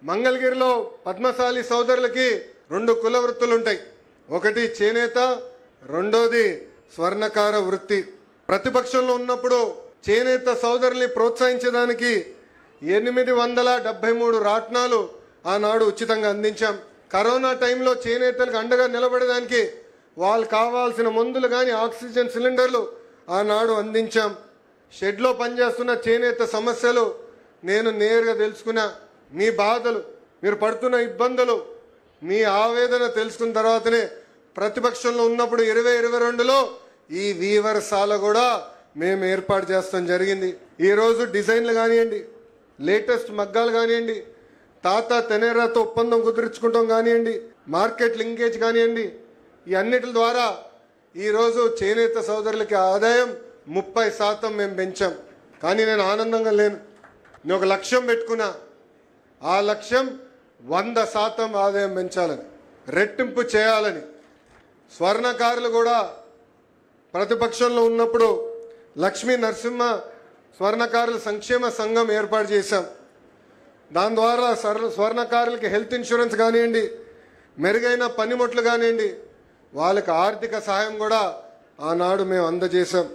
మంగళగిరిలో పద్మశాలి సోదరులకి 2 కుల వృత్తులు ఉంటాయి. ఒకటి చేనేత, రెండోది స్వర్ణకార వృత్తి. ప్రతిపక్షంలో ఉన్నప్పుడు చేనేత సోదరుల్ని ప్రోత్సహించడానికి 873 రాట్నాలు ఆనాడు ఉచితంగా అందించాం. కరోనా టైంలో చేనేతలకు అండగా నిలబడడానికి వాళ్ళు కావాల్సిన మందులు కానీ ఆక్సిజన్ సిలిండర్లు ఆనాడు అందించాం. షెడ్లో పనిచేస్తున్న చేనేత సమస్యలు నేను నేరుగా తెలుసుకున్నా. మీ బాధలు, మీరు పడుతున్న ఇబ్బందులు, మీ ఆవేదన తెలుసుకున్న తర్వాతనే ప్రతిపక్షంలో ఉన్నప్పుడు 2022లో ఈ వీవర్శాల కూడా మేము ఏర్పాటు చేస్తాం జరిగింది. ఈరోజు డిజైన్లు కానివ్వండి, లేటెస్ట్ మగ్గాలు కానివ్వండి, తాత తెనేరాతో ఒప్పందం కుదుర్చుకుంటాం కానివ్వండి, మార్కెట్ లింకేజ్ కానివ్వండి, ఈ అన్నిటి ద్వారా ఈరోజు చేనేత సోదరులకి ఆదాయం 30% మేము పెంచాం. కానీ నేను ఆనందంగా లేను. నేను ఒక లక్ష్యం పెట్టుకున్నా. ఆ లక్ష్యం 100% ఆదాయం పెంచాలని, రెట్టింపు చేయాలని. స్వర్ణకారులు కూడా ప్రతిపక్షంలో ఉన్నప్పుడు లక్ష్మీ నరసింహ స్వర్ణకారుల సంక్షేమ సంఘం ఏర్పాటు చేశాం. దాని ద్వారా స్వర్ణకారులకి హెల్త్ ఇన్సూరెన్స్ కానివ్వండి, మెరుగైన పనిముట్లు కానివ్వండి, వాళ్ళకి ఆర్థిక సహాయం కూడా ఆనాడు మేము అందజేశాం.